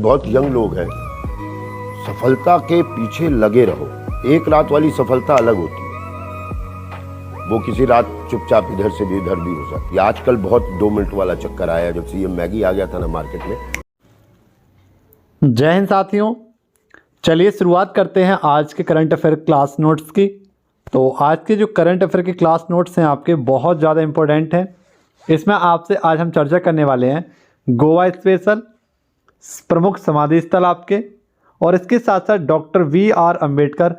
बहुत यंग लोग हैं, सफलता के पीछे लगे रहो। एक रात वाली सफलता अलग होती है, वो किसी रात चुपचाप इधर से भी इधर भी हो सकती है। आजकल बहुत 2 मिनट वाला चक्कर आया, जब से ये मैगी आ गया था ना मार्केट में। जय हिंद साथियों, चलिए शुरुआत करते हैं आज के करंट अफेयर क्लास नोट्स की। तो आज के जो करंट अफेयर के क्लास नोट्स हैं आपके बहुत ज़्यादा इम्पोर्टेंट हैं। इसमें आपसे आज हम चर्चा करने वाले हैं गोवा स्पेशल, प्रमुख समाधि स्थल आपके, और इसके साथ साथ डॉक्टर वी.आर. अम्बेडकर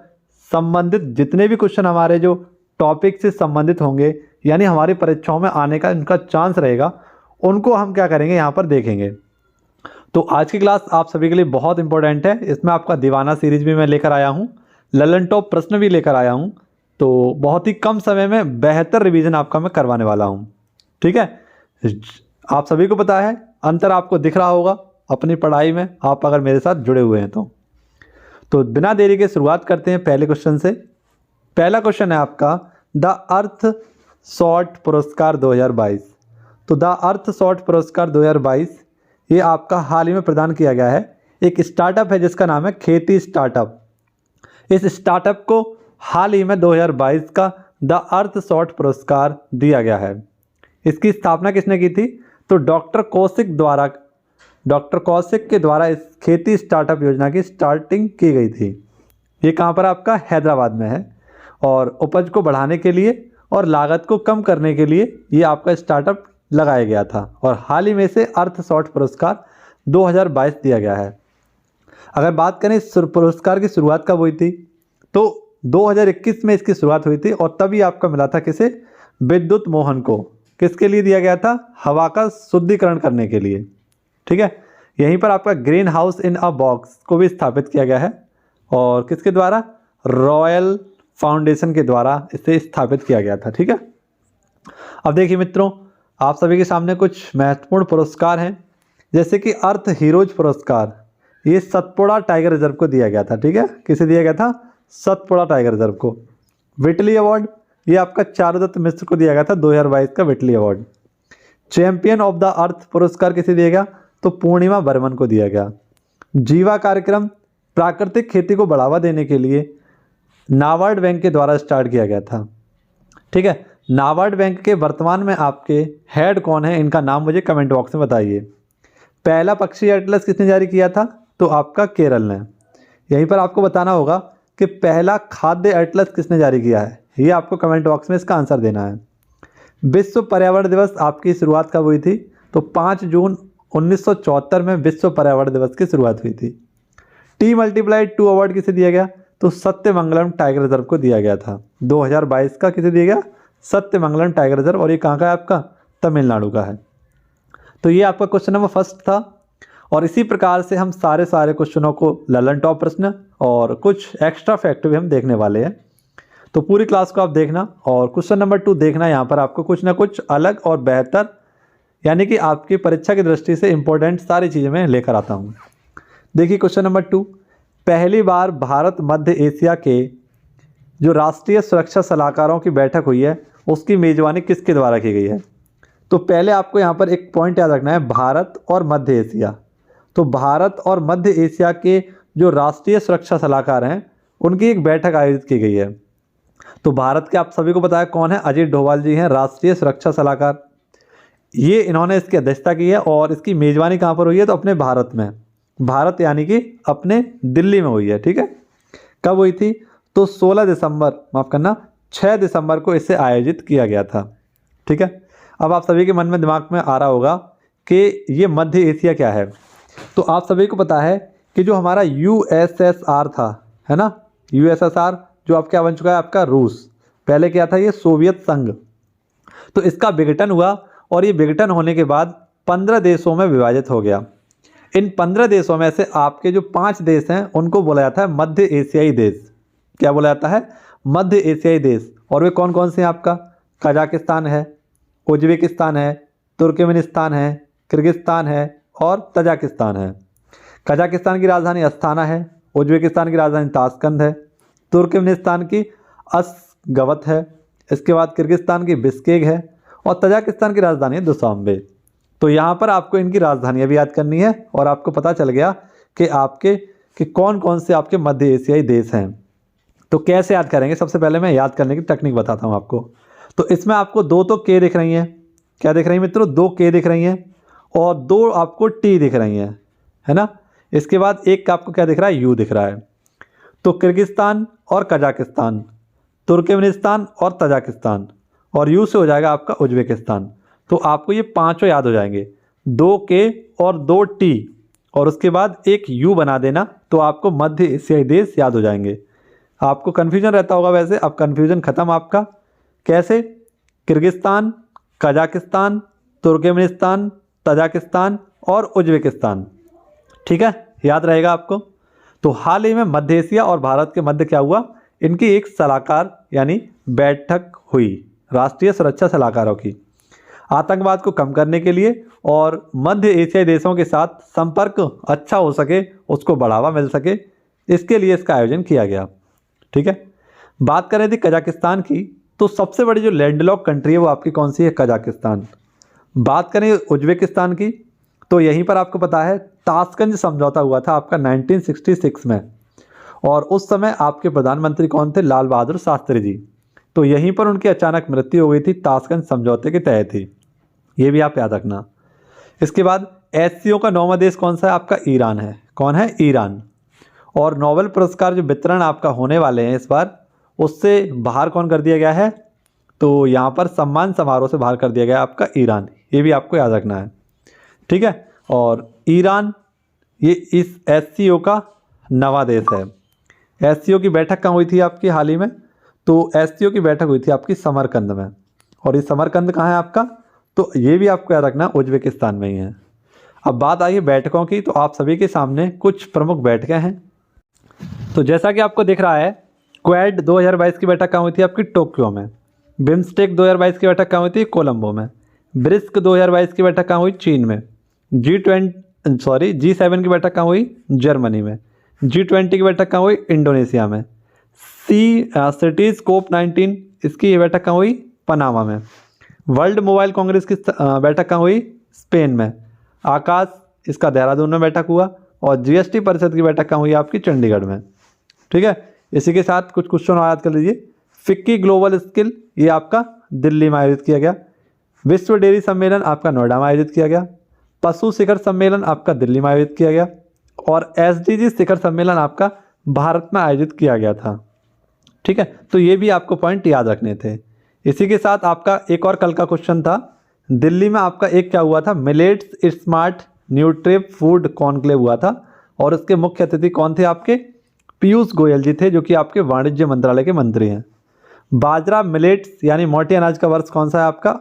संबंधित जितने भी क्वेश्चन हमारे जो टॉपिक से संबंधित होंगे, यानी हमारी परीक्षाओं में आने का इनका चांस रहेगा, उनको हम क्या करेंगे यहाँ पर देखेंगे। तो आज की क्लास आप सभी के लिए बहुत इंपॉर्टेंट है। इसमें आपका दीवाना सीरीज भी मैं लेकर आया हूँ, ललन टॉप प्रश्न भी लेकर आया हूँ। तो बहुत ही कम समय में बेहतर रिवीजन आपका मैं करवाने वाला हूँ। ठीक है, आप सभी को पता है, अंतर आपको दिख रहा होगा अपनी पढ़ाई में, आप अगर मेरे साथ जुड़े हुए हैं तो बिना देरी के शुरुआत करते हैं पहले क्वेश्चन से। पहला क्वेश्चन है आपका द अर्थ शॉर्ट पुरस्कार 2022। तो द अर्थ शॉर्ट पुरस्कार 2022 ये आपका हाल ही में प्रदान किया गया है। एक स्टार्टअप है जिसका नाम है खेती स्टार्टअप। इस स्टार्टअप को हाल ही में 2022 का द अर्थ शॉर्ट पुरस्कार दिया गया है। इसकी स्थापना किसने की थी? तो डॉक्टर कौशिक के द्वारा इस खेती स्टार्टअप योजना की स्टार्टिंग की गई थी। ये कहाँ पर आपका हैदराबाद में है, और उपज को बढ़ाने के लिए और लागत को कम करने के लिए ये आपका स्टार्टअप लगाया गया था, और हाल ही में से अर्थ शॉर्ट पुरस्कार 2022 दिया गया है। अगर बात करें इस पुरस्कार की शुरुआत कब हुई थी, तो 2021 में इसकी शुरुआत हुई थी, और तभी आपका मिला था किसे? विद्युत मोहन को। किसके लिए दिया गया था? हवा का शुद्धिकरण करने के लिए। ठीक है, यहीं पर आपका green house in a box को भी स्थापित किया गया है, और किसके द्वारा? रॉयल फाउंडेशन के द्वारा इसे स्थापित किया गया था। ठीक है, अब देखिए मित्रों, आप सभी के सामने कुछ महत्वपूर्ण पुरस्कार हैं, जैसे कि अर्थ हीरोज पुरस्कार, ये सतपुड़ा टाइगर रिजर्व को दिया गया था। ठीक है, किसे दिया गया था? सतपुड़ा टाइगर रिजर्व को। विटली अवार्ड ये आपका चारुदत्त मिश्र को दिया गया था, 2022 का विटली award. Champion of the earth पुरस्कार किसे दिया गया? तो पूर्णिमा बर्मन को दिया गया। जीवा कार्यक्रम प्राकृतिक खेती को बढ़ावा देने के लिए नाबार्ड बैंक के द्वारा स्टार्ट किया गया था। ठीक है, नाबार्ड बैंक के वर्तमान में आपके हेड कौन है, इनका नाम मुझे कमेंट बॉक्स में बताइए। पहला पक्षी एटलस किसने जारी किया था? तो आपका केरल ने। यहीं पर आपको बताना होगा कि पहला खाद्य एटलस किसने जारी किया है, ये आपको कमेंट बॉक्स में इसका आंसर देना है। विश्व पर्यावरण दिवस आपकी शुरुआत कब हुई थी? तो 5 जून 1974 में विश्व पर्यावरण दिवस की शुरुआत हुई थी। T+2 अवार्ड किसे दिया गया? तो सत्यमंगलम टाइगर रिजर्व को दिया गया था। 2022 का किसे दिया गया? सत्यमंगलम टाइगर रिजर्व, और ये कहाँ का है आपका? तमिलनाडु का है। तो ये आपका क्वेश्चन नंबर फर्स्ट था, और इसी प्रकार से हम सारे क्वेश्चनों को ललन टॉप प्रश्न और कुछ एक्स्ट्रा फैक्ट भी हम देखने वाले हैं। तो पूरी क्लास को आप देखना, और क्वेश्चन नंबर 2 देखना। यहाँ पर आपको कुछ ना कुछ अलग और बेहतर, यानी कि आपकी परीक्षा की दृष्टि से इंपॉर्टेंट सारी चीज़ें मैं लेकर आता हूँ। देखिए क्वेश्चन नंबर 2, पहली बार भारत मध्य एशिया के जो राष्ट्रीय सुरक्षा सलाहकारों की बैठक हुई है, उसकी मेजबानी किसके द्वारा की गई है? तो पहले आपको यहाँ पर एक पॉइंट याद रखना है, भारत और मध्य एशिया। तो भारत और मध्य एशिया के जो राष्ट्रीय सुरक्षा सलाहकार हैं, उनकी एक बैठक आयोजित की गई है। तो भारत के आप सभी को पता है कौन है? अजीत डोभाल जी हैं, राष्ट्रीय सुरक्षा सलाहकार। ये इन्होंने इसकी अध्यक्षता की है, और इसकी मेजबानी कहाँ पर हुई है? तो अपने भारत में। भारत यानी कि अपने दिल्ली में हुई है। ठीक है, कब हुई थी? तो 6 दिसंबर को इसे आयोजित किया गया था। ठीक है, अब आप सभी के मन में दिमाग में आ रहा होगा कि ये मध्य एशिया क्या है। तो आप सभी को पता है कि जो हमारा USSR था, है ना, USSR जो अब क्या बन चुका है? आपका रूस। पहले क्या था? ये सोवियत संघ। तो इसका विघटन हुआ, और ये विघटन होने के बाद 15 देशों में विभाजित हो गया। इन 15 देशों में से आपके जो 5 देश हैं, उनको बोला जाता है मध्य एशियाई देश। क्या बोला जाता है? मध्य एशियाई देश। और वे कौन कौन से हैं आपका? कजाकिस्तान है, उज्बेकिस्तान है, तुर्कमेनिस्तान है, किर्गिस्तान है, और तजाकिस्तान है। कजाकिस्तान की राजधानी अस्ताना है, उज्बेकिस्तान की राजधानी ताशकंद है, तुर्कमेनिस्तान की अशगबत है, इसके बाद किर्गिस्तान की बिश्केक है, और तजाकिस्तान की राजधानी है दुशांबे। तो यहाँ पर आपको इनकी राजधानियाँ भी याद करनी है, और आपको पता चल गया कि कौन कौन से आपके मध्य एशियाई देश हैं। तो कैसे याद करेंगे, सबसे पहले मैं याद करने की टेक्निक बताता हूँ आपको। तो इसमें आपको दो तो के दिख रही हैं, क्या दिख रही हैं मित्रों, दो के दिख रही हैं और दो आपको टी दिख रही हैं, है ना। इसके बाद एक का आपको क्या दिख रहा है, यू दिख रहा है। तो किर्गिस्तान और कजाकिस्तान, तुर्कमेनिस्तान और तजाकिस्तान, और यू से हो जाएगा आपका उज्बेकिस्तान। तो आपको ये पांचों याद हो जाएंगे, दो के और दो टी और उसके बाद एक यू बना देना, तो आपको मध्य एशियाई देश याद हो जाएंगे। आपको कन्फ्यूजन रहता होगा, वैसे अब कन्फ्यूजन ख़त्म आपका। कैसे, किर्गिस्तान, कजाकिस्तान, तुर्कमेनिस्तान, तजाकिस्तान और उज्बेकिस्तान, ठीक है, याद रहेगा आपको। तो हाल ही में मध्य एशिया और भारत के मध्य क्या हुआ, इनकी एक सलाहकार यानी बैठक हुई, राष्ट्रीय सुरक्षा सलाहकारों की, आतंकवाद को कम करने के लिए और मध्य एशियाई देशों के साथ संपर्क अच्छा हो सके, उसको बढ़ावा मिल सके, इसके लिए इसका आयोजन किया गया, ठीक है। बात करें थी कजाकिस्तान की, तो सबसे बड़ी जो लैंडलॉक कंट्री है वो आपकी कौन सी है, कजाकिस्तान। बात करें उज्बेकिस्तान की, तो यहीं पर आपको पता है ताशकंद समझौता हुआ था आपका 1966 में, और उस समय आपके प्रधानमंत्री कौन थे, लाल बहादुर शास्त्री जी। तो यहीं पर उनकी अचानक मृत्यु हो गई थी, ताशकंद समझौते के तहत ही, ये भी आप याद रखना। इसके बाद एससीओ का 9वां देश कौन सा है, आपका ईरान है। कौन है, ईरान। और नोबेल पुरस्कार जो वितरण आपका होने वाले हैं इस बार, उससे बाहर कौन कर दिया गया है, तो यहाँ पर सम्मान समारोह से बाहर कर दिया गया आपका ईरान, ये भी आपको याद रखना है, ठीक है। और ईरान ये इस एससीओ का 9वां देश है। एससीओ की बैठक कहाँ हुई थी आपकी हाल ही में, तो एससीओ की बैठक हुई थी आपकी समरकंद में, और ये समरकंद कहाँ है आपका, तो ये भी आपको याद रखना उज्बेकिस्तान में ही है। अब बात आई है बैठकों की, तो आप सभी के सामने कुछ प्रमुख बैठकें हैं। तो जैसा कि आपको दिख रहा है, क्वेड 2022 की बैठक कहाँ हुई थी आपकी, टोक्यो में। बिम्स्टेक 2022 की बैठक कहाँ हुई थी, कोलंबो में। ब्रिस्क 2022 की बैठक कहाँ हुई, चीन में। G7 की बैठक कहाँ हुई, जर्मनी में। G20 की बैठक कहाँ हुई, इंडोनेशिया में। सिटीज COP19 इसकी ये बैठक कहाँ हुई, पनामा में। वर्ल्ड मोबाइल कांग्रेस की बैठक कहाँ हुई, स्पेन में। आकाश इसका देहरादून में बैठक हुआ, और जीएसटी परिषद की बैठक कहाँ हुई आपकी, चंडीगढ़ में, ठीक है। इसी के साथ कुछ क्वेश्चन याद कर लीजिए। फिक्की ग्लोबल स्किल ये आपका दिल्ली में आयोजित किया गया। विश्व डेयरी सम्मेलन आपका नोएडा में आयोजित किया गया। पशु शिखर सम्मेलन आपका दिल्ली में आयोजित किया गया, और SDG शिखर सम्मेलन आपका भारत में आयोजित किया गया था, ठीक है। तो ये भी आपको पॉइंट याद रखने थे। इसी के साथ आपका एक और कल का क्वेश्चन था, दिल्ली में आपका एक क्या हुआ था, मिलेट्स स्मार्ट न्यूट्रिव फूड कॉन्क्लेव हुआ था, और इसके मुख्य अतिथि कौन थे आपके, पीयूष गोयल जी थे, जो कि आपके वाणिज्य मंत्रालय के मंत्री हैं। बाजरा मिलेट्स यानी मोटे अनाज का वर्ष कौन सा है आपका,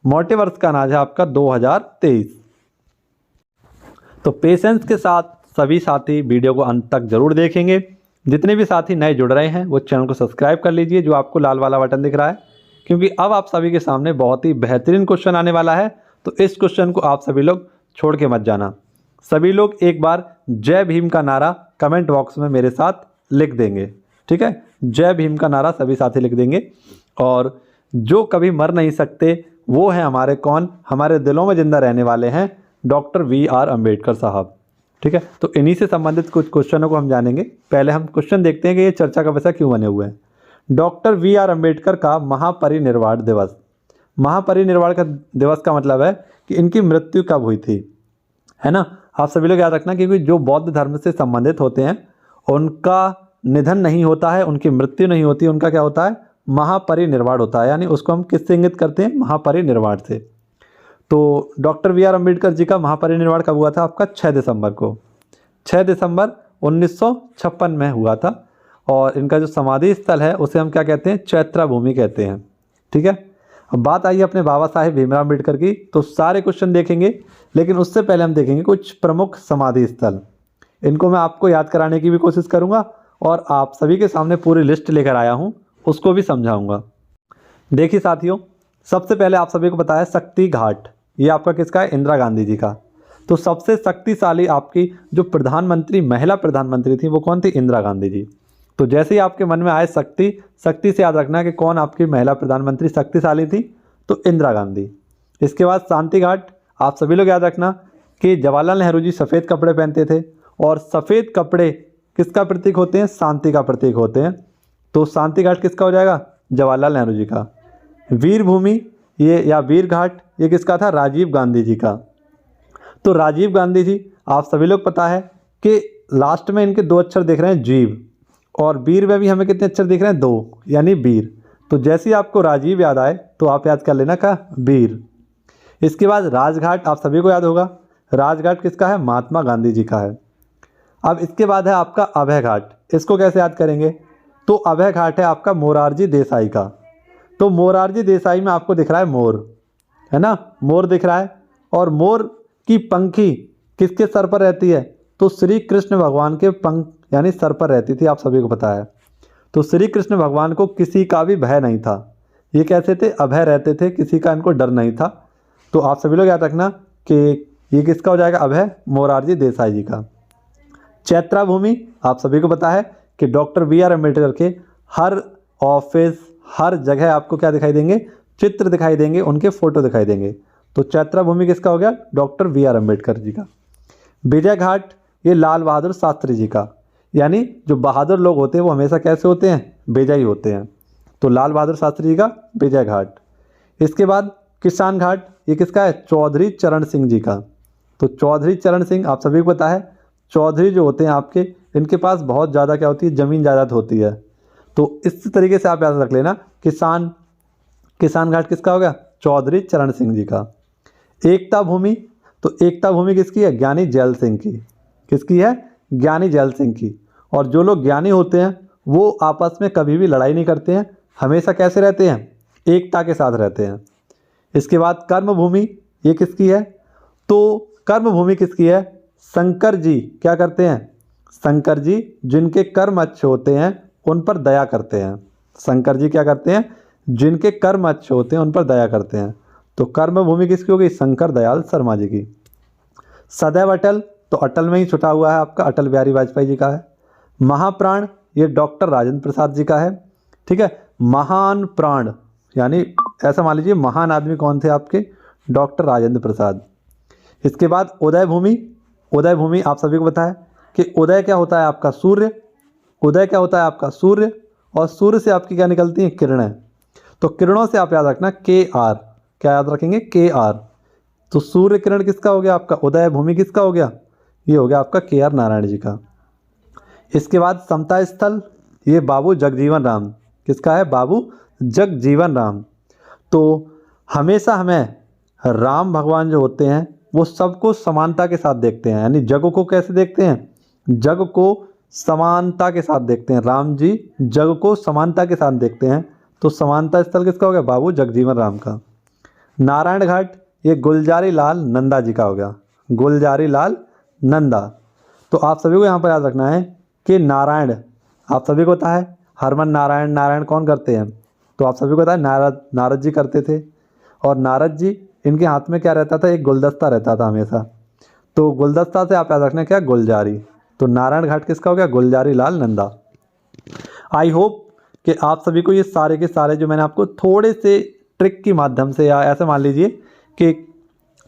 मोटे वर्ष का अनाज है आपका 2023। तो पेशेंस के साथ सभी साथी वीडियो को अंत तक जरूर देखेंगे। जितने भी साथी नए जुड़ रहे हैं वो चैनल को सब्सक्राइब कर लीजिए, जो आपको लाल वाला बटन दिख रहा है, क्योंकि अब आप सभी के सामने बहुत ही बेहतरीन क्वेश्चन आने वाला है। तो इस क्वेश्चन को आप सभी लोग छोड़ के मत जाना। सभी लोग एक बार जय भीम का नारा कमेंट बॉक्स में मेरे साथ लिख देंगे, ठीक है। जय भीम का नारा सभी साथी लिख देंगे। और जो कभी मर नहीं सकते वो हैं हमारे कौन, हमारे दिलों में जिंदा रहने वाले हैं डॉक्टर VR अम्बेडकर साहब, ठीक है। तो इन्हीं से संबंधित कुछ क्वेश्चनों को हम जानेंगे। पहले हम क्वेश्चन देखते हैं कि ये चर्चा का विषय क्यों बने हुए हैं। डॉक्टर VR अम्बेडकर का महापरिनिर्वाण दिवस। महापरिनिर्वाण का दिवस का मतलब है कि इनकी मृत्यु कब हुई थी, है ना। आप सभी लोग याद रखना, क्योंकि जो बौद्ध धर्म से संबंधित होते हैं उनका निधन नहीं होता है, उनकी मृत्यु नहीं होती, उनका क्या होता है, महापरिनिर्वाण होता है। यानी उसको हम किससे इंगित करते हैं, महापरिनिर्वाण से। तो डॉक्टर VR अम्बेडकर जी का महापरिनिर्वाण कब हुआ था आपका, 6 दिसंबर को। 6 दिसंबर 1956 में हुआ था। और इनका जो समाधि स्थल है उसे हम क्या कहते हैं, चैत्रा भूमि कहते हैं, ठीक है। अब बात आई अपने बाबा साहेब भीमराव अम्बेडकर की, तो सारे क्वेश्चन देखेंगे, लेकिन उससे पहले हम देखेंगे कुछ प्रमुख समाधि स्थल। इनको मैं आपको याद कराने की भी कोशिश करूँगा, और आप सभी के सामने पूरी लिस्ट लेकर आया हूँ, उसको भी समझाऊँगा। देखिए साथियों, सबसे पहले आप सभी को पता है शक्ति घाट, ये आपका किसका है, इंदिरा गांधी जी का। तो सबसे शक्तिशाली आपकी जो प्रधानमंत्री, महिला प्रधानमंत्री थी, वो कौन थी, इंदिरा गांधी जी। तो जैसे ही आपके मन में आए शक्ति, शक्ति से याद रखना कि कौन आपकी महिला प्रधानमंत्री शक्तिशाली थी, तो इंदिरा गांधी। इसके बाद शांति घाट, आप सभी लोग याद रखना कि जवाहरलाल नेहरू जी सफ़ेद कपड़े पहनते थे, और सफ़ेद कपड़े किसका प्रतीक होते हैं? शांति का प्रतीक होते हैं। तो शांति घाट किसका हो जाएगा? जवाहरलाल नेहरू जी का। वीर भूमि ये या वीर घाट ये किसका था? राजीव गांधी जी का। तो राजीव गांधी जी, आप सभी लोग पता है कि लास्ट में इनके 2 अक्षर दिख रहे हैं जीव, और वीर में भी हमें कितने अक्षर दिख रहे हैं? 2, यानी वीर। तो जैसे ही आपको राजीव याद आए तो आप याद कर लेना का वीर। इसके बाद राजघाट आप सभी को याद होगा। राजघाट किसका है? महात्मा गांधी जी का है। अब इसके बाद है आपका अभय घाट। इसको कैसे याद करेंगे? तो अभय घाट है आपका मोरारजी देसाई का। तो मोरारजी देसाई में आपको दिख रहा है मोर, है ना, मोर दिख रहा है। और मोर की पंखी किसके सर पर रहती है? तो श्री कृष्ण भगवान के पंख यानी सर पर रहती थी, आप सभी को पता है। तो श्री कृष्ण भगवान को किसी का भी भय नहीं था। ये कैसे थे? अभय रहते थे, किसी का इनको डर नहीं था। तो आप सभी लोग याद रखना कि ये किसका हो जाएगा? अभय मोरारजी देसाई जी का। चैत्रा भूमि आप सभी को पता है कि डॉक्टर बी.आर. अम्बेडकर के हर ऑफिस, हर जगह आपको क्या दिखाई देंगे? चित्र दिखाई देंगे, उनके फोटो दिखाई देंगे। तो चैत्रा भूमि किसका हो गया? Doctor B R. अम्बेडकर जी का। विजय घाट ये लाल बहादुर शास्त्री जी का, यानी जो बहादुर लोग होते हैं वो हमेशा कैसे होते हैं? विजयी होते हैं। तो लाल बहादुर शास्त्री जी का विजय घाट। इसके बाद किसान घाट ये किसका है? चौधरी चरण सिंह जी का। तो चौधरी चरण सिंह आप सभी को पता है, चौधरी जो होते हैं आपके, इनके पास बहुत ज़्यादा क्या होती है? ज़मीन जायदाद होती है। तो इस तरीके से आप याद रख लेना, किसान घाट किसका हो गया? चौधरी चरण सिंह जी का। एकता भूमि, तो एकता भूमि किसकी है? ज्ञानी जैल सिंह की। किसकी है? ज्ञानी जैल सिंह की। और जो लोग ज्ञानी होते हैं वो आपस में कभी भी लड़ाई नहीं करते हैं, हमेशा कैसे रहते हैं? एकता के साथ रहते हैं। इसके बाद कर्म भूमि ये किसकी है? तो कर्म भूमि किसकी है? शंकर जी क्या करते हैं? शंकर जी जिनके कर्म अच्छे होते हैं उन पर दया करते हैं। शंकर जी क्या करते हैं? जिनके कर्म अच्छे होते हैं उन पर दया करते हैं। तो कर्म भूमि किसकी होगी? शंकर दयाल शर्मा जी की। सदैव अटल, तो अटल में ही छुटा हुआ है आपका, अटल बिहारी वाजपेयी जी का है। महाप्राण ये डॉक्टर राजेंद्र प्रसाद जी का है। ठीक है। महान प्राण यानी ऐसा मान लीजिए महान आदमी कौन थे आपके? डॉक्टर राजेंद्र प्रसाद। इसके बाद उदय भूमि, उदय भूमि आप सभी को पता है कि उदय क्या होता है आपका? सूर्य। उदय क्या होता है आपका? सूर्य। और सूर्य से आपकी क्या निकलती हैं? किरणें। तो किरणों से आप याद रखना KR, क्या याद रखेंगे? KR। तो सूर्य किरण किसका हो गया आपका? उदय भूमि किसका हो गया? ये हो गया आपका KR नारायण जी का। इसके बाद समता स्थल ये बाबू जगजीवन राम, किसका है? बाबू जगजीवन राम। तो हमेशा हमें राम भगवान जो होते हैं वो सबको समानता के साथ देखते हैं, यानी जग को कैसे देखते हैं? जग को समानता के साथ देखते हैं। राम जी जग को समानता के साथ देखते हैं। तो समानता स्थल किसका हो गया? बाबू जगजीवन राम का। नारायण घाट ये गुलजारी लाल नंदा जी का हो गया। गुलजारी लाल नंदा। तो आप सभी को यहाँ पर याद रखना है कि नारायण आप सभी को पता है हरमन नारायण, नारायण कौन करते हैं? तो आप सभी को पता है नारद जी करते थे। और नारद जी इनके हाथ में क्या रहता था? एक गुलदस्ता रहता था हमेशा। तो गुलदस्ता से आप याद रखना क्या? गुलजारी। तो नारायण घाट किसका हो गया? गुलजारी लाल नंदा। आई होप कि आप सभी को ये सारे के सारे जो मैंने आपको थोड़े से ट्रिक के माध्यम से या ऐसे मान लीजिए कि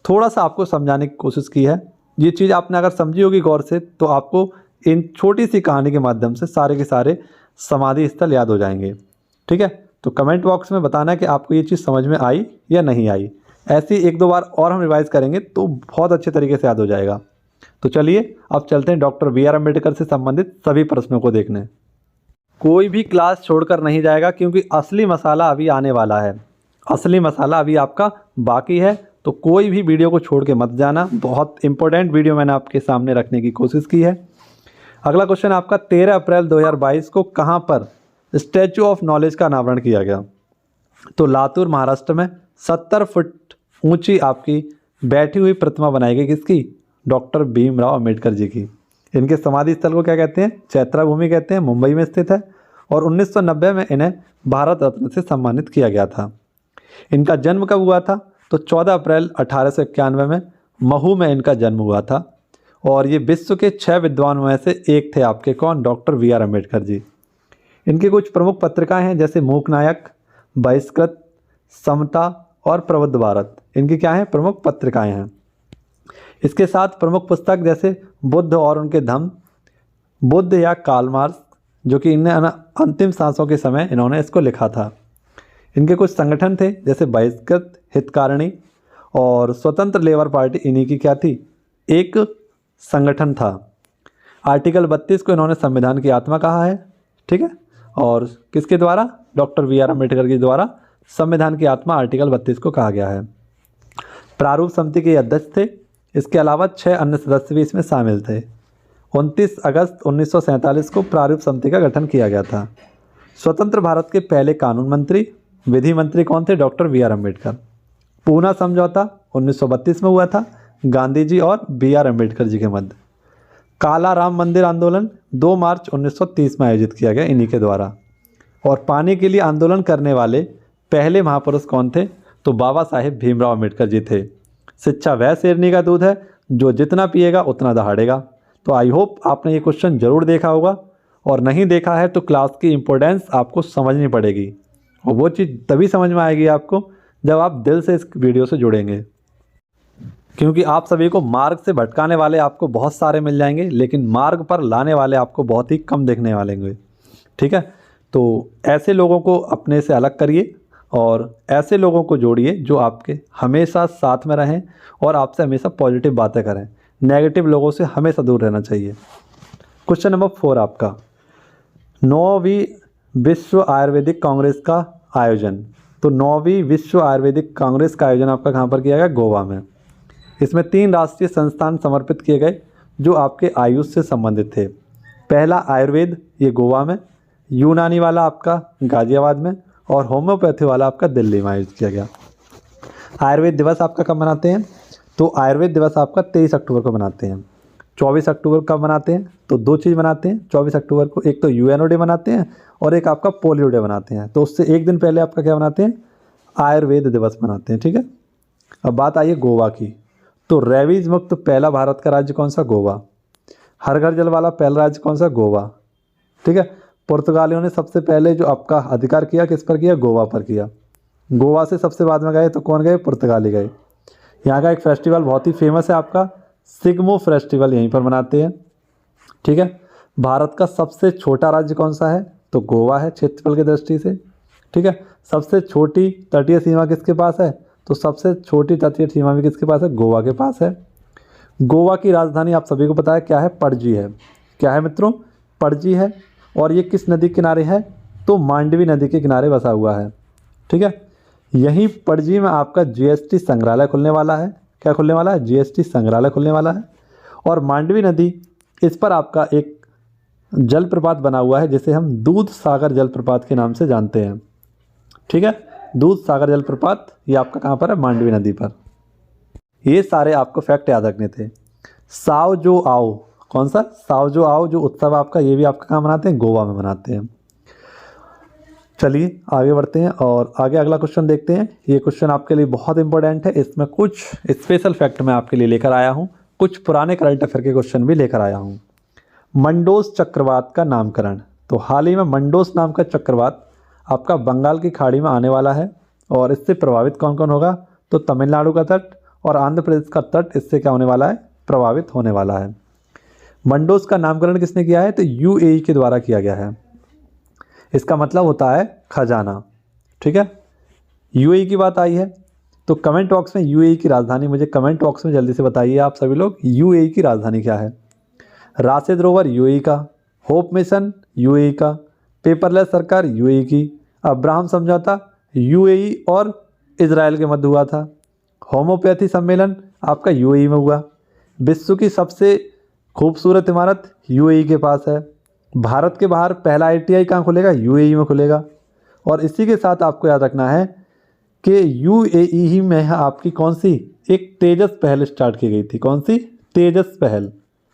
थोड़ा सा आपको समझाने की कोशिश की है, ये चीज़ आपने अगर समझी होगी गौर से तो आपको इन छोटी सी कहानी के माध्यम से सारे के सारे समाधि स्थल याद हो जाएंगे। ठीक है। तो कमेंट बॉक्स में बताना कि आपको ये चीज़ समझ में आई या नहीं आई। ऐसी 1-2 बार और हम रिवाइज करेंगे तो बहुत अच्छे तरीके से याद हो जाएगा। तो चलिए अब चलते हैं डॉक्टर बी.आर. अम्बेडकर से संबंधित सभी प्रश्नों को देखने। कोई भी क्लास छोड़कर नहीं जाएगा क्योंकि असली मसाला अभी आने वाला है। असली मसाला अभी आपका बाकी है, तो कोई भी वीडियो को छोड़ के मत जाना। बहुत इंपॉर्टेंट वीडियो मैंने आपके सामने रखने की कोशिश की है। अगला क्वेश्चन आपका 13 अप्रैल 2022 को कहाँ पर स्टैचू ऑफ नॉलेज का अनावरण किया गया? तो लातूर महाराष्ट्र में 70 फुट ऊंची आपकी बैठी हुई प्रतिमा बनाई गई। किसकी? डॉक्टर भीमराव अम्बेडकर जी की। इनके समाधि स्थल को क्या कहते हैं? चैत्रा भूमि कहते हैं, मुंबई में स्थित है। और 1990 में इन्हें भारत रत्न से सम्मानित किया गया था। इनका जन्म कब हुआ था? तो 14 अप्रैल 1891 में महू में इनका जन्म हुआ था। और ये विश्व के 6 विद्वानों में से एक थे आपके कौन? Doctor B R. अम्बेडकर जी। इनकी कुछ प्रमुख पत्रिकाएं हैं जैसे मूक नायक, बहिष्कृत, समता और प्रबुद्ध भारत। इनकी क्या हैं? प्रमुख पत्रिकाएं हैं। इसके साथ प्रमुख पुस्तक जैसे बुद्ध और उनके धम्म, बुद्ध या कार्ल मार्क्स, जो कि इन्हें अंतिम सांसों के समय इन्होंने इसको लिखा था। इनके कुछ संगठन थे जैसे बहिष्कृत हितकारिणी और स्वतंत्र लेबर पार्टी, इन्हीं की क्या थी, एक संगठन था। आर्टिकल 32 को इन्होंने संविधान की आत्मा कहा है, ठीक है, और किसके द्वारा, डॉक्टर बी आर अम्बेडकर के द्वारा संविधान की आत्मा आर्टिकल 32 को कहा गया है। प्रारूप समिति के अध्यक्ष थे, इसके अलावा 6 अन्य सदस्य भी इसमें शामिल थे। 29 अगस्त 1947 को प्रारूप समिति का गठन किया गया था। स्वतंत्र भारत के पहले कानून मंत्री, विधि मंत्री कौन थे, doctor B R Ambedkar. Poona समझौता 1932 में हुआ था, गांधी जी और बी आर अम्बेडकर जी के मध्य। काला राम मंदिर आंदोलन 2 मार्च 1930 में आयोजित किया गया इन्हीं के द्वारा। और पानी के लिए आंदोलन करने वाले पहले महापुरुष कौन थे, तो बाबा साहेब भीमराव अम्बेडकर जी थे। शिक्षा वह शेरनी का दूध है जो जितना पिएगा उतना दहाड़ेगा। तो आई होप आपने ये क्वेश्चन जरूर देखा होगा, और नहीं देखा है तो क्लास की इम्पोर्टेंस आपको समझनी पड़ेगी, और वो चीज़ तभी समझ में आएगी आपको जब आप दिल से इस वीडियो से जुड़ेंगे। क्योंकि आप सभी को मार्ग से भटकाने वाले आपको बहुत सारे मिल जाएंगे, लेकिन मार्ग पर लाने वाले आपको बहुत ही कम देखने वाले होंगे, ठीक है। तो ऐसे लोगों को अपने से अलग करिए और ऐसे लोगों को जोड़िए जो आपके हमेशा साथ में रहें और आपसे हमेशा पॉजिटिव बातें करें। नेगेटिव लोगों से हमेशा दूर रहना चाहिए। क्वेश्चन नंबर 4 आपका, 9वीं विश्व आयुर्वेदिक कांग्रेस का आयोजन। तो 9वीं विश्व आयुर्वेदिक कांग्रेस का आयोजन आपका कहाँ पर किया गया, गोवा में। इसमें 3 राष्ट्रीय संस्थान समर्पित किए गए जो आपके आयुष से संबंधित थे। पहला आयुर्वेद, ये गोवा में, यूनानी वाला आपका गाजियाबाद में, और होम्योपैथी वाला आपका दिल्ली में आयोजित किया गया। आयुर्वेद दिवस आपका कब मनाते हैं, तो आयुर्वेद दिवस आपका 23 अक्टूबर को मनाते हैं। 24 अक्टूबर कब मनाते हैं, तो 2 चीज़ मनाते हैं 24 अक्टूबर को, एक तो यूएनओ डे मनाते हैं और एक आपका पोलियो डे मनाते हैं। तो उससे एक दिन पहले आपका क्या मनाते हैं, आयुर्वेद दिवस मनाते हैं, ठीक है। अब बात आई है गोवा की। तो रेबीज मुक्त पहला भारत का राज्य कौन सा, गोवा। हर घर जल वाला पहला राज्य कौन सा, गोवा, ठीक है। पुर्तगालियों ने सबसे पहले जो आपका अधिकार किया किस पर किया, गोवा पर किया। गोवा से सबसे बाद में गए तो कौन गए, पुर्तगाली गए। यहाँ का एक फेस्टिवल बहुत ही फेमस है आपका, सिग्मो फेस्टिवल यहीं पर मनाते हैं, ठीक है। भारत का सबसे छोटा राज्य कौन सा है, तो गोवा है क्षेत्रफल की दृष्टि से, ठीक है। सबसे छोटी तटीय सीमा किसके पास है, तो सबसे छोटी तटीय सीमा भी किसके पास है, गोवा के पास है। गोवा की राजधानी आप सभी को पता है क्या है, पणजी है। क्या है मित्रों, पणजी है। और ये किस नदी के किनारे है, तो मांडवी नदी के किनारे बसा हुआ है, ठीक है। यहीं पणजी में आपका जीएसटी संग्रहालय खुलने वाला है। क्या खुलने वाला है, जीएसटी संग्रहालय खुलने वाला है। और मांडवी नदी, इस पर आपका एक जलप्रपात बना हुआ है जिसे हम दूध सागर जलप्रपात के नाम से जानते हैं, ठीक है। दूध सागर जलप्रपात ये आपका कहाँ पर है, मांडवी नदी पर। ये सारे आपको फैक्ट याद रखने थे। साओ जो आओ, कौन सा, साओ जो आओ जो उत्सव आपका, ये भी आपका कहाँ मनाते हैं, गोवा में मनाते हैं। चलिए आगे बढ़ते हैं और आगे अगला क्वेश्चन देखते हैं। ये क्वेश्चन आपके लिए बहुत इंपॉर्टेंट है, इसमें कुछ स्पेशल फैक्ट मैं आपके लिए लेकर आया हूँ, कुछ पुराने करंट अफेयर के क्वेश्चन भी लेकर आया हूँ। मंडोस चक्रवात का नामकरण। तो हाल ही में मंडोस नाम का चक्रवात आपका बंगाल की खाड़ी में आने वाला है, और इससे प्रभावित कौन कौन होगा, तो तमिलनाडु का तट और आंध्र प्रदेश का तट इससे क्या होने वाला है, प्रभावित होने वाला है। मंडोस का नामकरण किसने किया है, तो यूएई के द्वारा किया गया है। इसका मतलब होता है खजाना, ठीक है। यूएई की बात आई है तो कमेंट बॉक्स में यूएई की राजधानी मुझे कमेंट बॉक्स में जल्दी से बताइए आप सभी लोग, यूएई की राजधानी क्या है। राशिद रोवर यूएई का, होप मिशन यूएई का, पेपरलेस सरकार यूएई की, अब्राहम समझौता यूएई और इजराइल के मध्य हुआ था, होम्योपैथी सम्मेलन आपका यूएई में हुआ, विश्व की सबसे खूबसूरत इमारत यूएई के पास है, भारत के बाहर पहला आईटीआई कहाँ खुलेगा, यूएई में खुलेगा। और इसी के साथ आपको याद रखना है कि यूएई ही में आपकी कौन सी एक तेजस पहल स्टार्ट की गई थी, कौन सी, तेजस पहल,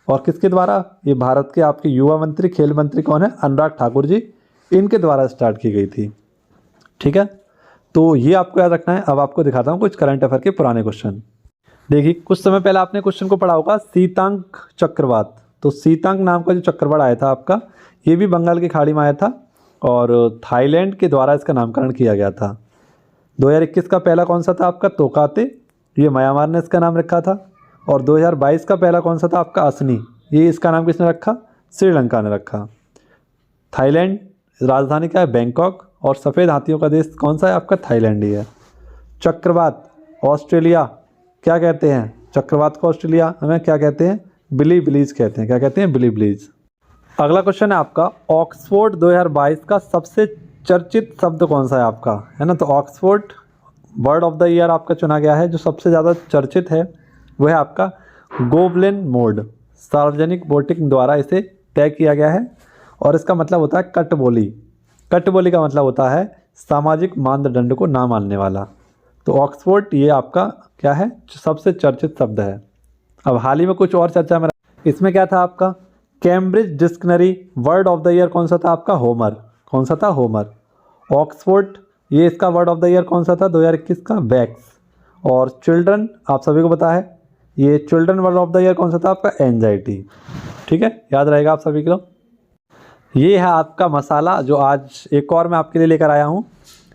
और किसके द्वारा, ये भारत के आपके युवा मंत्री खेल मंत्री कौन है, अनुराग ठाकुर जी, इनके द्वारा स्टार्ट की गई थी, ठीक है। तो ये आपको याद रखना है। अब आपको दिखाता हूँ कुछ करंट अफेयर के पुराने क्वेश्चन। देखिए कुछ समय पहले आपने क्वेश्चन को पढ़ा होगा, सीतांक चक्रवात। तो सीतांक नाम का जो चक्रवात आया था आपका, ये भी बंगाल की खाड़ी में आया था और थाईलैंड के द्वारा इसका नामकरण किया गया था। 2021 का पहला कौन सा था आपका, तोकाते, ये म्यांमार ने इसका नाम रखा था। और 2022 का पहला कौन सा था आपका असनी, ये इसका नाम किसने रखा, श्रीलंका ने रखा। थाईलैंड राजधानी क्या है, बैंकॉक, और सफ़ेद हाथियों का देश कौन सा है आपका, थाईलैंड ही है। चक्रवात ऑस्ट्रेलिया क्या कहते हैं, चक्रवात को ऑस्ट्रेलिया हमें क्या कहते हैं, बिली ब्लीज कहते हैं, क्या कहते हैं, बिली ब्लीज। अगला क्वेश्चन है आपका, ऑक्सफोर्ड 2022 का सबसे चर्चित शब्द कौन सा है आपका, है ना। तो Oxford word of the year आपका चुना गया है, जो सबसे ज़्यादा चर्चित है वो है आपका गोबलिन मोड। सार्वजनिक वोटिंग द्वारा इसे तय किया गया है और इसका मतलब होता है कटबोली। कटबोली का मतलब होता है सामाजिक मानदंड को ना मानने वाला। तो ऑक्सफोर्ड ये आपका क्या है, सबसे चर्चित शब्द है। अब हाल ही में कुछ और चर्चा में इसमें क्या था आपका, Cambridge dictionary word of the year कौन सा था आपका, होमर। कौन सा था, होमर। ऑक्सफोर्ड ये इसका वर्ड ऑफ द ईयर कौन सा था 2021 का, वैक्स। और चिल्ड्रन आप सभी को पता है, ये children word of the year कौन सा था आपका, एंजाइटी। ठीक है, याद रहेगा आप सभी को। ये है आपका मसाला जो आज एक और मैं आपके लिए लेकर आया हूँ।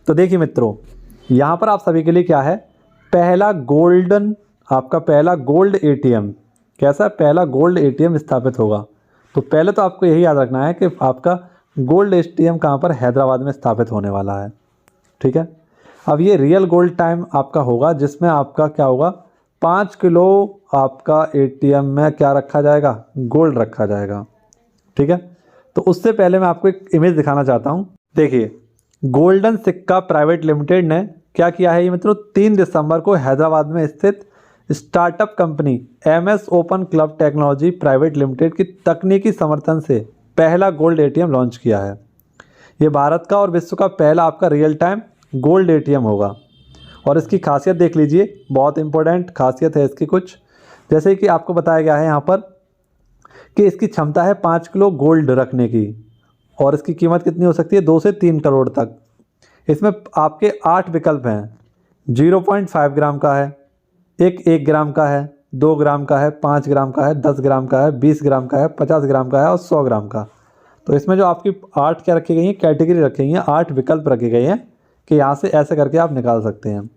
तो देखिए मित्रों, यहाँ पर आप सभी के लिए क्या है, पहला गोल्डन आपका पहला गोल्ड एटीएम, कैसा, पहला गोल्ड एटीएम स्थापित होगा। तो पहले तो आपको यही याद रखना है कि आपका गोल्ड एटीएम कहाँ पर, हैदराबाद में स्थापित होने वाला है। ठीक है, अब ये रियल गोल्ड टाइम आपका होगा, जिसमें आपका क्या होगा, 5 किलो आपका एटीएम में क्या रखा जाएगा, गोल्ड रखा जाएगा। ठीक है, तो उससे पहले मैं आपको एक इमेज दिखाना चाहता हूँ। देखिए, गोल्डन सिक्का प्राइवेट लिमिटेड ने क्या किया है ये मित्रों, 3 दिसंबर को हैदराबाद में स्थित startup company MS open club technology private limited की तकनीकी समर्थन से पहला गोल्ड एटीएम लॉन्च किया है। ये भारत का और विश्व का पहला आपका रियल टाइम गोल्ड एटीएम होगा। और इसकी खासियत देख लीजिए, बहुत इंपॉर्टेंट खासियत है इसकी कुछ, जैसे कि आपको बताया गया है यहाँ पर कि इसकी क्षमता है 5 किलो गोल्ड रखने की, और इसकी कीमत कितनी हो सकती है, 2 से 3 करोड़ तक। इसमें आपके 8 विकल्प हैं, 0.5 ग्राम का है, 1 ग्राम का है, 2 ग्राम का है, 5 ग्राम का है, 10 ग्राम का है, 20 ग्राम का है, 50 ग्राम का है और 100 ग्राम का। तो इसमें जो आपकी 8 क्या रखी गई हैं, कैटेगरी रखी गई हैं, 8 विकल्प रखे गए हैं कि यहाँ से ऐसे करके आप निकाल सकते हैं।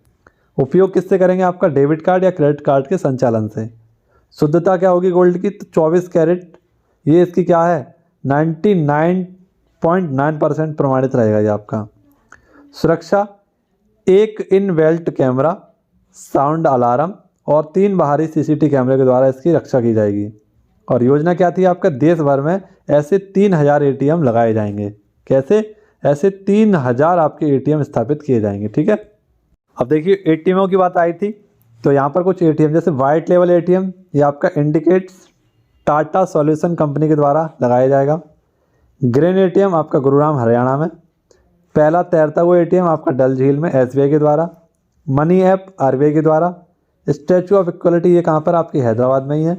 उपयोग किससे करेंगे, आपका डेबिट कार्ड या क्रेडिट कार्ड के संचालन से। शुद्धता क्या होगी गोल्ड की, तो 24 कैरेट, ये इसकी क्या है, 99.9% प्रमाणित रहेगा ये आपका। सुरक्षा, 1 इन-वेल्ट कैमरा, साउंड अलार्म और 3 बाहरी CCTV कैमरे के द्वारा इसकी रक्षा की जाएगी। और योजना क्या थी आपका, देश भर में ऐसे 3000 ATM लगाए जाएंगे। कैसे, ऐसे 3000 आपके ATM स्थापित किए जाएंगे। ठीक है, अब देखिए ATMों की बात आई थी, तो यहाँ पर कुछ ATM जैसे वाइट लेवल ATM, ये आपका इंडिकेट्स टाटा सॉल्यूशन कंपनी के द्वारा लगाया जाएगा। ग्रीन ATM आपका गुरुग्राम हरियाणा में। पहला तैरता हुआ ATM आपका डल झील में SBI के द्वारा। मनी ऐप RBI के द्वारा। स्टैचू ऑफ इक्वलिटी ये कहाँ पर, आपकी हैदराबाद में ही है।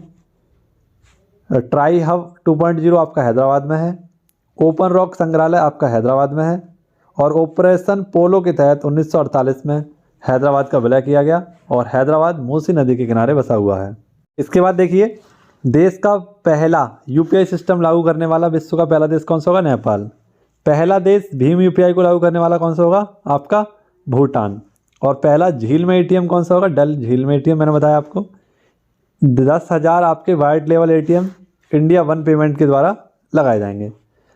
ट्राई हब 2.0 आपका हैदराबाद में है। ओपन रॉक संग्रहालय आपका हैदराबाद में है। और ऑपरेशन पोलो के तहत 1948 में हैदराबाद का विलय किया गया और हैदराबाद मूसी नदी के किनारे बसा हुआ है। इसके बाद देखिए, देश का पहला UPI सिस्टम लागू करने वाला विश्व का पहला देश कौन सा होगा, नेपाल। पहला देश भीम UPI को लागू करने वाला कौन सा होगा, आपका भूटान। और पहला झील में ATM कौन सा होगा, डल झील में ATM, मैंने बताया आपको। 10,000 आपके white level ATM India one payment के द्वारा लगाए जाएंगे।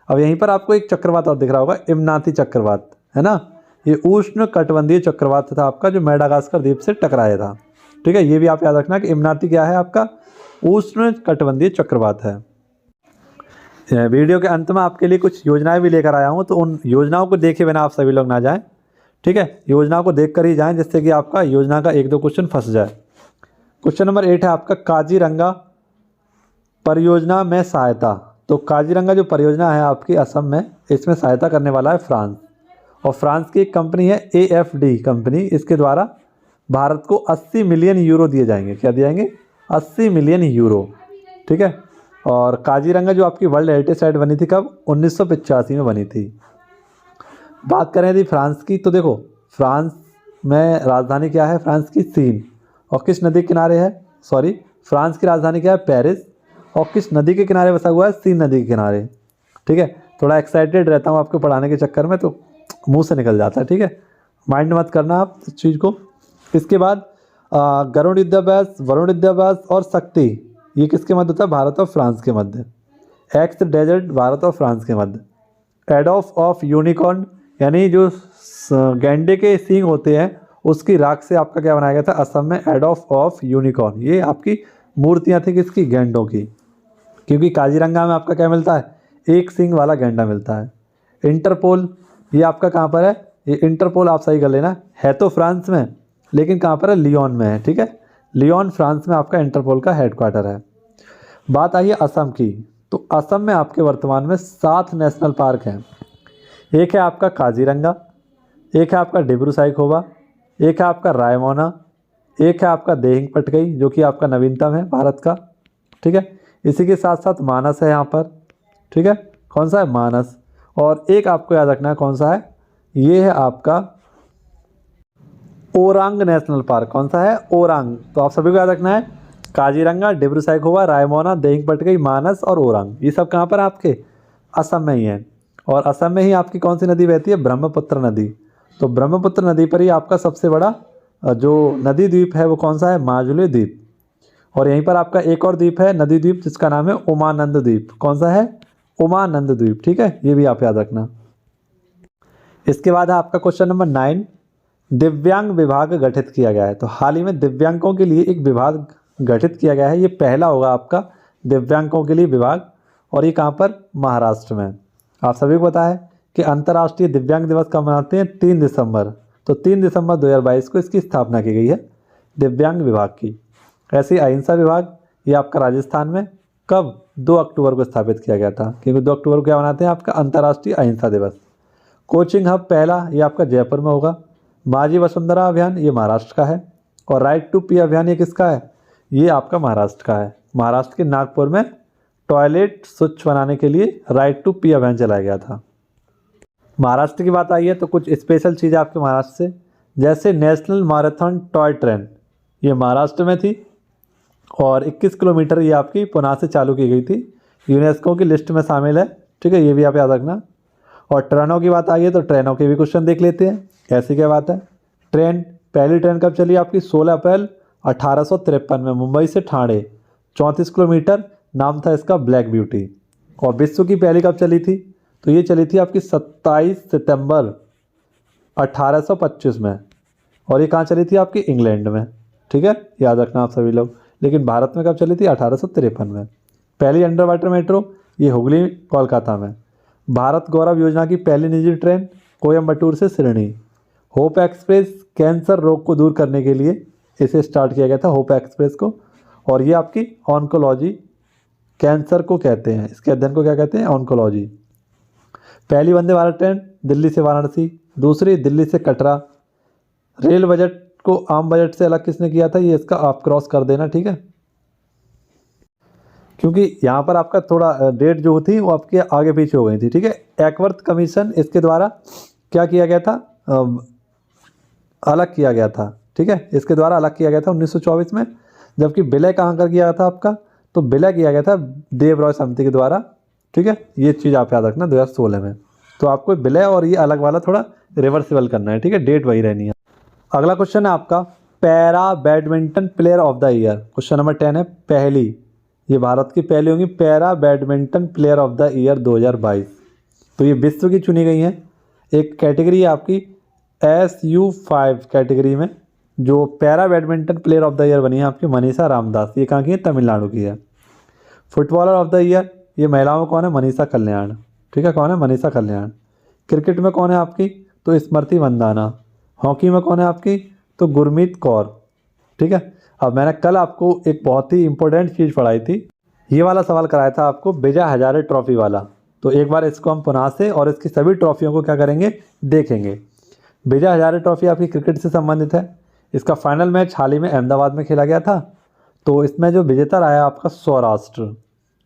अब यहीं पर आपको एक चक्रवात और दिख रहा होगा, इमनाती चक्रवात, है ना। ये उष्ण कटिबंधीय चक्रवात था आपका, जो मेडागास्कर द्वीप से टकराया था। ठीक है, ये भी आप याद रखना कि इमनाती क्या है आपका, उष्ण कटिबंधीय चक्रवात है। वीडियो के अंत में आपके लिए कुछ योजनाएं भी लेकर आया हूँ, तो उन योजनाओं को देखे बिना आप सभी लोग ना जाएं। ठीक है, योजनाओं को देखकर ही जाएं, जिससे कि आपका योजना का 1-2 क्वेश्चन फंस जाए। क्वेश्चन नंबर 8 है आपका, काजीरंगा परियोजना में सहायता। तो काजीरंगा जो परियोजना है आपकी असम में, इसमें सहायता करने वाला है फ्रांस। और फ्रांस की एक कंपनी है AFD कंपनी, इसके द्वारा भारत को 80 मिलियन यूरो दिए जाएंगे। क्या दिए जाएंगे, 80 मिलियन यूरो। ठीक है, और काजीरंगा जो आपकी वर्ल्ड हेरिटेज साइट बनी थी कब, 1985 में बनी थी। बात करें यदि फ्रांस की, तो देखो फ्रांस में राजधानी क्या है, फ्रांस की सीन। और किस नदी के किनारे है, सॉरी, फ्रांस की राजधानी क्या है, पेरिस। और किस नदी के किनारे बसा हुआ है, सीन नदी के किनारे। ठीक है, थोड़ा एक्साइटेड रहता हूँ आपके पढ़ाने के चक्कर में, तो मुंह से निकल जाता है। ठीक है, माइंड मत करना आप इस चीज़ को। इसके बाद गरुड़ युद्धाभ्यास, वरुण युद्धाभ्यास और शक्ति, ये किसके मध्य होता है? भारत और फ्रांस के मध्य। एक्स डेजर्ट, भारत और फ्रांस के मध्य। एडोफ ऑफ यूनिकॉर्न, यानी जो गैंडे के सींग होते हैं उसकी राख से आपका क्या बनाया गया था? असम में एडोफ ऑफ यूनिकॉर्न। ये आपकी मूर्तियाँ थी किसकी? गैंडों की। क्योंकि काजीरंगा में आपका क्या मिलता है? एक सींग वाला गैंडा मिलता है। इंटरपोल, ये आपका कहाँ पर है? ये इंटरपोल आप सही कर लेना, है तो फ्रांस में लेकिन कहाँ पर है? लियोन में है। ठीक है, लियोन फ्रांस में आपका इंटरपोल का हेडक्वार्टर है। बात आई है असम की, तो असम में आपके वर्तमान में 7 नेशनल पार्क हैं। एक है आपका काजीरंगा, एक है आपका डिब्रू साइखोवा, एक है आपका रायमोना, एक है आपका देहिंग पटकई जो कि आपका नवीनतम है भारत का। ठीक है, इसी के साथ साथ मानस है यहाँ पर। ठीक है, कौन सा है? मानस। और एक आपको याद रखना है, कौन सा है? ये है आपका ओरांग नेशनल पार्क। कौन सा है? ओरांग। तो आप सभी को याद रखना है, काजीरंगा, डिब्रू साइखोवा, रायमोना, देहिंग पटकई, मानस और ओरांग, ये सब कहाँ पर आपके? असम में ही है। और असम में ही आपकी कौन सी नदी बहती है? ब्रह्मपुत्र नदी। तो ब्रह्मपुत्र नदी पर ही आपका सबसे बड़ा जो नदी द्वीप है वो कौन सा है? माजुली द्वीप। और यहीं पर आपका एक और द्वीप है, नदी द्वीप, जिसका नाम है उमानंद द्वीप। कौन सा है? उमानंद द्वीप। ठीक है, ये भी आप याद रखना। इसके बाद है आपका क्वेश्चन नंबर 9, दिव्यांग विभाग गठित किया गया है। तो हाल ही में दिव्यांगों के लिए एक विभाग गठित किया गया है, ये पहला होगा आपका दिव्यांगों के लिए विभाग। और ये कहाँ पर? महाराष्ट्र में। आप सभी को पता है कि अंतर्राष्ट्रीय दिव्यांग दिवस कब मनाते हैं? 3 दिसंबर। तो 3 दिसंबर 2022 को इसकी स्थापना की गई है दिव्यांग विभाग की। ऐसे ही अहिंसा विभाग, ये आपका राजस्थान में कब? 2 अक्टूबर को स्थापित किया गया था, क्योंकि 2 अक्टूबर को क्या मनाते हैं? आपका अंतर्राष्ट्रीय अहिंसा दिवस। कोचिंग हब पहला, ये आपका जयपुर में होगा। माझी वसुंधरा अभियान, ये महाराष्ट्र का है। और राइट टू पी अभियान, ये किसका है? ये आपका महाराष्ट्र का है। महाराष्ट्र के नागपुर में टॉयलेट स्वच्छ बनाने के लिए राइट टू पी अभियान चलाया गया था। महाराष्ट्र की बात आई है तो कुछ स्पेशल चीज़ आपके महाराष्ट्र से, जैसे नेशनल मैराथन टॉय ट्रेन, ये महाराष्ट्र में थी और 21 किलोमीटर ये आपकी पुणे से चालू की गई थी, यूनेस्को की लिस्ट में शामिल है। ठीक है, ये भी आप याद रखना। और ट्रेनों की बात आई है तो ट्रेनों के भी क्वेश्चन देख लेते हैं। ऐसी क्या बात है? ट्रेन, पहली ट्रेन कब चली? आपकी 16 अप्रैल 1853 में मुंबई से ठाणे, 34 किलोमीटर, नाम था इसका ब्लैक ब्यूटी। और विश्व की पहली कब चली थी? तो ये चली थी आपकी 27 सितंबर 1825 में। और ये कहाँ चली थी? आपकी इंग्लैंड में। ठीक है, याद रखना आप सभी लोग। लेकिन भारत में कब चली थी? 1853 में। पहली अंडर वाटर मेट्रो, ये हुगली कोलकाता में। भारत गौरव योजना की पहली निजी ट्रेन कोयम्बटूर से सिरनी। होप एक्सप्रेस, कैंसर रोग को दूर करने के लिए इसे स्टार्ट किया गया था, होप एक्सप्रेस को। और ये आपकी ऑन्कोलॉजी, कैंसर को कहते हैं, इसके अध्ययन को क्या कहते हैं? ऑन्कोलॉजी। पहली वंदे भारत ट्रेन दिल्ली से वाराणसी, दूसरी दिल्ली से कटरा। रेल बजट को आम बजट से अलग किसने किया था? ये इसका आप क्रॉस कर देना। ठीक है, क्योंकि यहाँ पर आपका थोड़ा डेट जो थी वो आपके आगे पीछे हो गई थी। ठीक है, एकवर्थ कमीशन, इसके द्वारा क्या किया गया था? अलग किया गया था। ठीक है, इसके द्वारा अलग किया गया था 1924 में। जबकि विलय कहाँ कर किया था आपका? तो विलय किया गया था देव रॉय समिति के द्वारा। ठीक है, ये चीज़ आप याद रखना 2016 में। तो आपको विलय और ये अलग वाला थोड़ा रिवर्सिबल करना है। ठीक है, डेट वही रहनी है। अगला क्वेश्चन है आपका para badminton player of the year. Question number 10 है पहली, ये भारत की पहली होंगी para badminton player of the year 2022। तो ये विश्व की चुनी गई हैं। एक कैटेगरी है आपकी SU5 कैटेगरी में, जो para badminton player of the year बनी है आपकी मनीषा रामदास। ये कहाँ की है? तमिलनाडु की है। फुटबॉलर ऑफ द ईयर, ये महिलाओं में कौन है? मनीषा कल्याण। ठीक है, कौन है? मनीषा कल्याण। क्रिकेट में कौन है आपकी? तो स्मृति मंदाना। हॉकी में कौन है आपकी? तो गुरमीत कौर। ठीक है, अब मैंने कल आपको एक बहुत ही इंपॉर्टेंट चीज़ पढ़ाई थी, ये वाला सवाल कराया था आपको विजय हजारे ट्रॉफी वाला। तो एक बार इसको हम पुनः से और इसकी सभी ट्रॉफियों को क्या करेंगे? देखेंगे। विजय हजारे ट्रॉफी आपकी क्रिकेट से संबंधित है। इसका फाइनल मैच हाल ही में अहमदाबाद में खेला गया था। तो इसमें जो विजेता रहा है आपका सौराष्ट्र।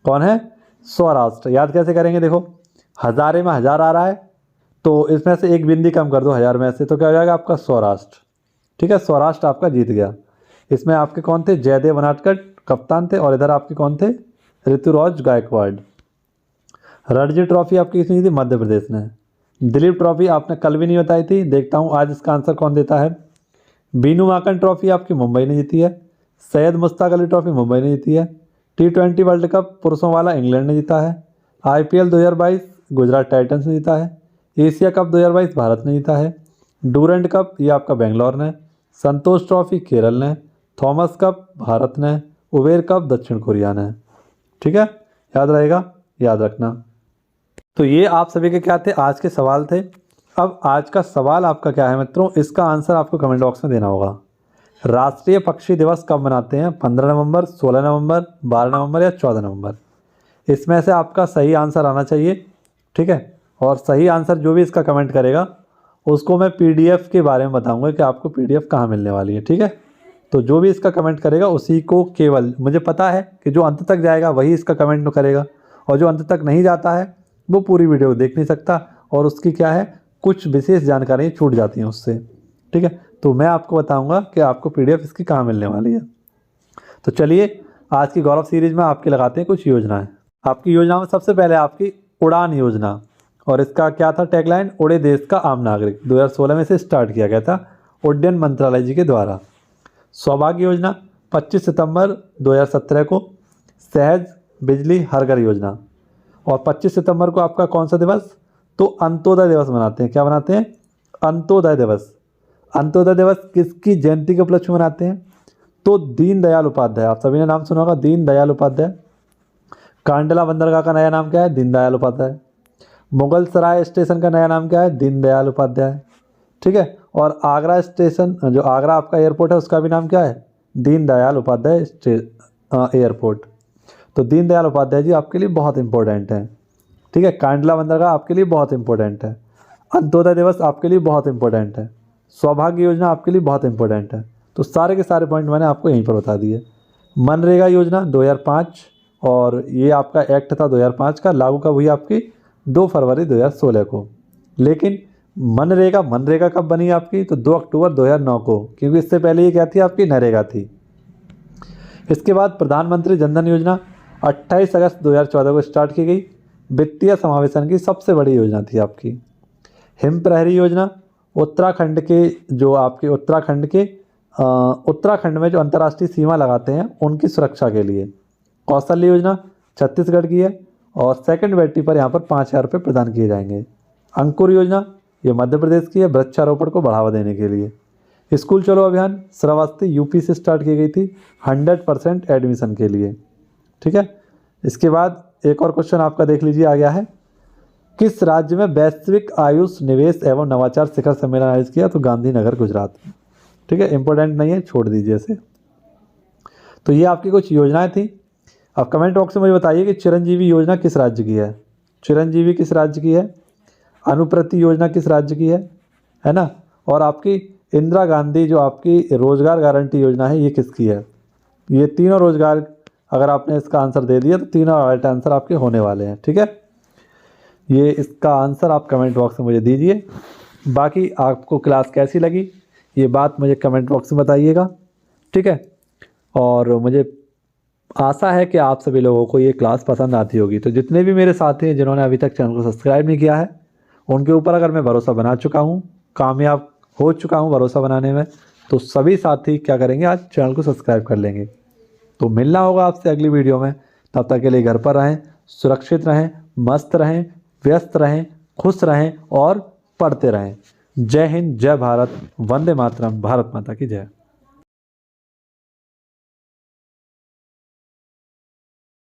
कौन है? सौराष्ट्र। याद कैसे करेंगे? देखो, हज़ारे में 1000 आ रहा है तो इसमें से एक बिंदी कम कर दो 1000 में से, तो क्या हो जाएगा आपका? सौराष्ट्र। ठीक है, सौराष्ट्र आपका जीत गया। इसमें आपके कौन थे? जयदेव अनाटकर कप्तान थे और इधर आपके कौन थे? ऋतुराज गायकवाड़। रणजी ट्रॉफी आपकी किसने जीती? मध्य प्रदेश ने। दिलीप ट्रॉफी आपने कल भी नहीं बताई थी, देखता हूँ आज इसका आंसर कौन देता है। बीनू माकन ट्रॉफी आपकी मुंबई ने जीती है। सैयद मुश्ताक अली ट्रॉफी मुंबई ने जीती है। T20 वर्ल्ड कप पुरुषों वाला इंग्लैंड ने जीता है। IPL 2022 गुजरात टाइटंस ने जीता है। एशिया कप 2022 भारत ने जीता है। डूरेंट कप ये आपका बेंगलोर ने। संतोष ट्रॉफी केरल ने। थॉमस कप भारत ने। उबेर कप दक्षिण कोरिया ने। ठीक है, याद रहेगा, याद रखना। तो ये आप सभी के क्या थे, आज के सवाल थे। अब आज का सवाल आपका क्या है मित्रों, इसका आंसर आपको कमेंट बॉक्स में देना होगा। राष्ट्रीय पक्षी दिवस कब मनाते हैं? 15 नवंबर, 16 नवंबर, 12 नवंबर या 14 नवंबर? इसमें से आपका सही आंसर आना चाहिए। ठीक है, और सही आंसर जो भी इसका कमेंट करेगा उसको मैं PDF के बारे में बताऊंगा कि आपको PDF कहाँ मिलने वाली है। ठीक है, तो जो भी इसका कमेंट करेगा उसी को, केवल मुझे पता है कि जो अंत तक जाएगा वही इसका कमेंट करेगा, और जो अंत तक नहीं जाता है वो पूरी वीडियो देख नहीं सकता, और उसकी क्या है, कुछ विशेष जानकारी छूट जाती हैं उससे। ठीक है, तो मैं आपको बताऊंगा कि आपको PDF इसकी कहाँ मिलने वाली है। तो चलिए आज की गौरव सीरीज में आपके लगाते हैं कुछ योजनाएं। आपकी योजना में सबसे पहले आपकी उड़ान योजना, और इसका क्या था टैगलाइन, उड़े देश का आम नागरिक। 2016 में से स्टार्ट किया गया था उड्डयन मंत्रालय जी के द्वारा। सौभाग्य योजना 25 सितंबर 2017 को। सहज बिजली हर घर योजना, और 25 सितंबर को आपका कौन सा दिवस, तो अंत्योदय दिवस मनाते हैं। क्या मनाते हैं? अंत्योदय दिवस। अंत्योदय दिवस किसकी जयंती के उपलक्ष्य में मनाते हैं? तो दीनदयाल उपाध्याय, आप सभी ने नाम सुना होगा, दीनदयाल उपाध्याय। कांडला बंदरगाह का नया नाम क्या है? दीनदयाल उपाध्याय। मुगल सराय स्टेशन का नया नाम क्या है? दीनदयाल उपाध्याय। ठीक है, और आगरा स्टेशन, जो आगरा आपका एयरपोर्ट है, उसका भी नाम क्या है? दीनदयाल उपाध्याय एयरपोर्ट। तो दीनदयाल उपाध्याय जी आपके लिए बहुत इंपॉर्टेंट है। ठीक है, कांडला बंदरगाह आपके लिए बहुत इंपॉर्टेंट है। अंत्योदय दिवस आपके लिए बहुत इंपॉर्टेंट है। सौभाग्य योजना आपके लिए बहुत इंपॉर्टेंट है। तो सारे के सारे पॉइंट मैंने आपको यहीं पर बता दिए। मनरेगा योजना 2005, और ये आपका एक्ट था 2005 का, लागू कब हुई आपकी? 2 फरवरी 2016 को। लेकिन मनरेगा कब बनी आपकी? तो 2 अक्टूबर 2009 को, क्योंकि इससे पहले ये क्या थी आपकी? नरेगा थी। इसके बाद प्रधानमंत्री जनधन योजना 28 अगस्त 2014 को स्टार्ट की गई। वित्तीय समावेशन की सबसे बड़ी योजना थी आपकी। हिम प्रहरी योजना उत्तराखंड के, जो आपके उत्तराखंड में जो अंतर्राष्ट्रीय सीमा लगाते हैं उनकी सुरक्षा के लिए। कौशल्य योजना छत्तीसगढ़ की है, और सेकंड बेटी पर यहाँ पर 5000 रुपये प्रदान किए जाएंगे। अंकुर योजना ये मध्य प्रदेश की है, वृक्षारोपण को बढ़ावा देने के लिए। स्कूल चलो अभियान श्रावस्ती UP से स्टार्ट की गई थी 100% एडमिशन के लिए। ठीक है, इसके बाद एक और क्वेश्चन आपका देख लीजिए आ गया है, किस राज्य में वैश्विक आयुष निवेश एवं नवाचार शिखर सम्मेलन आयोजित किया? तो गांधीनगर गुजरात। ठीक है, इंपॉर्टेंट नहीं है, छोड़ दीजिए इसे। तो ये आपकी कुछ योजनाएं थी। अब कमेंट बॉक्स में मुझे बताइए कि चिरंजीवी योजना किस राज्य की है? चिरंजीवी किस राज्य की है? अनुप्रति योजना किस राज्य की है ना? और आपकी इंदिरा गांधी जो आपकी रोजगार गारंटी योजना है ये किसकी है? ये तीनों रोजगार, अगर आपने इसका आंसर दे दिया तो तीनों राइट आंसर आपके होने वाले हैं। ठीक है, ये इसका आंसर आप कमेंट बॉक्स में मुझे दीजिए। बाकी आपको क्लास कैसी लगी ये बात मुझे कमेंट बॉक्स में बताइएगा। ठीक है, और मुझे आशा है कि आप सभी लोगों को ये क्लास पसंद आती होगी। तो जितने भी मेरे साथी हैं जिन्होंने अभी तक चैनल को सब्सक्राइब नहीं किया है, उनके ऊपर अगर मैं भरोसा बना चुका हूँ, कामयाब हो चुका हूँ भरोसा बनाने में, तो सभी साथी क्या करेंगे, आज चैनल को सब्सक्राइब कर लेंगे। तो मिलना होगा आपसे अगली वीडियो में। तब तक के लिए घर पर रहें, सुरक्षित रहें, मस्त रहें, व्यस्त रहें, खुश रहें और पढ़ते रहें। जय हिंद, जय भारत, वंदे मातरम, भारत माता की जय।